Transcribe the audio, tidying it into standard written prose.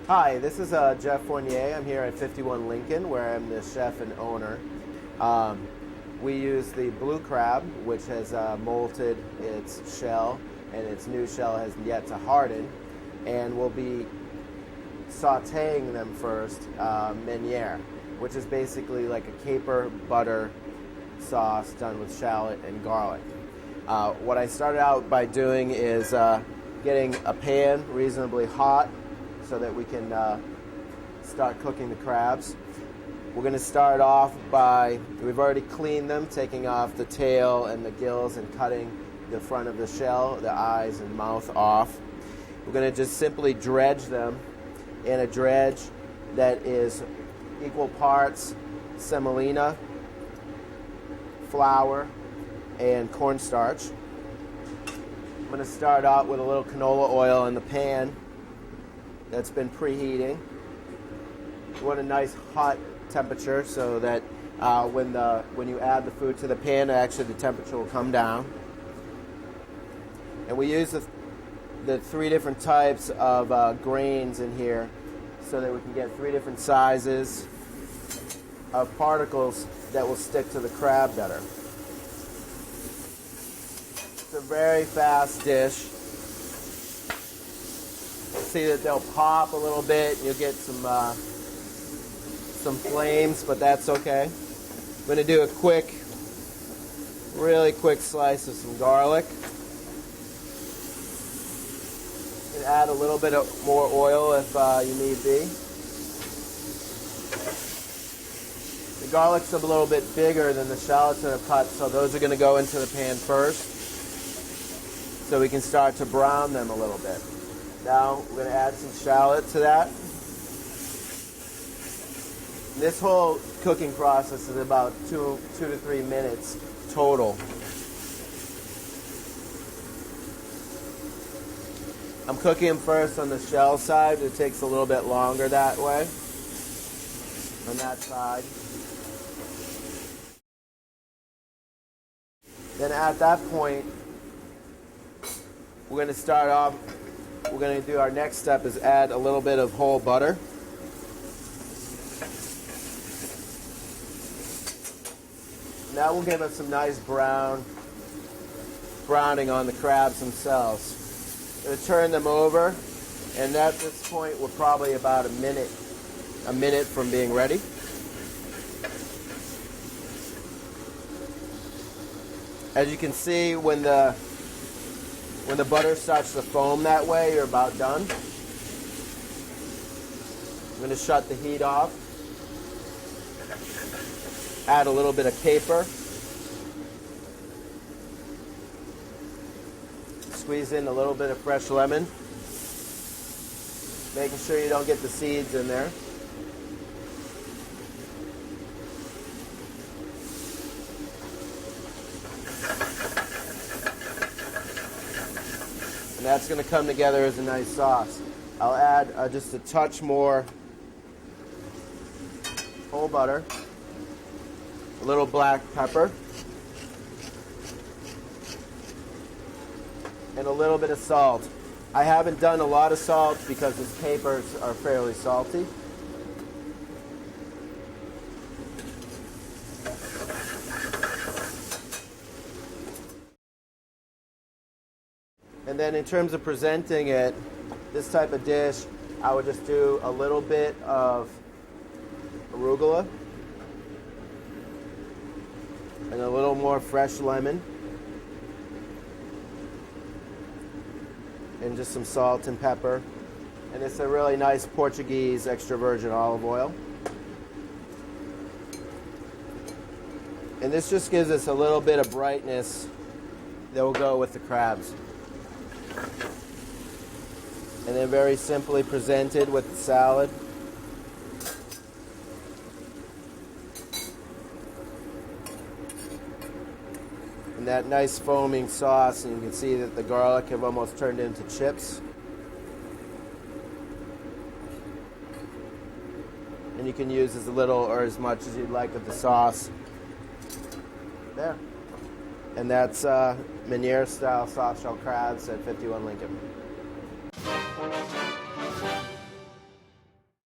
Hi, this is Jeff Fournier. I'm here at 51 Lincoln, where I'm the chef and owner. We use the blue crab, which has molted its shell, and its new shell has yet to harden. And we'll be sautéing them first, meunière, which is basically like a caper butter sauce done with shallot and garlic. What I started out by doing is getting a pan reasonably hot so that we can start cooking the crabs. We're going to start off by, we've already cleaned them, taking off the tail and the gills and cutting the front of the shell, the eyes and mouth off. We're going to just simply dredge them in a dredge that is equal parts semolina, flour, and cornstarch. I'm going to start out with a little canola oil in the pan that's been preheating. We want a nice hot temperature so that when you add the food to the pan, actually the temperature will come down. And we use the three different types of grains in here so that we can get three different sizes of particles that will stick to the crab better. It's a very fast dish. See that they'll pop a little bit. You'll get some flames, but that's okay. I'm going to do a really quick slice of some garlic. And add a little bit more oil if you need be. The garlic's a little bit bigger than the shallots that are cut, so those are going to go into the pan first, so we can start to brown them a little bit. Now we're going to add some shallot to that. This whole cooking process is about 2 to 3 minutes total. I'm cooking them first on the shell side. It takes a little bit longer that way, on that side. Then at that point, we're going to start off. We're going to do our next step is add a little bit of whole butter. And that will give us some nice browning on the crabs themselves. I'm going to turn them over, and at this point we're probably about a minute from being ready. As you can see, when the butter starts to foam that way, you're about done. I'm going to shut the heat off. Add a little bit of caper. Squeeze in a little bit of fresh lemon. Making sure you don't get the seeds in there. And that's going to come together as a nice sauce. I'll add just a touch more whole butter, a little black pepper, and a little bit of salt. I haven't done a lot of salt because these capers are fairly salty. And then in terms of presenting it, this type of dish, I would just do a little bit of arugula and a little more fresh lemon and just some salt and pepper. And it's a really nice Portuguese extra virgin olive oil. And this just gives us a little bit of brightness that will go with the crabs. And then very simply presented with the salad. And that nice foaming sauce, and you can see that the garlic have almost turned into chips. And you can use as little or as much as you'd like of the sauce. There. And that's meunière style soft shell crabs at 51 Lincoln.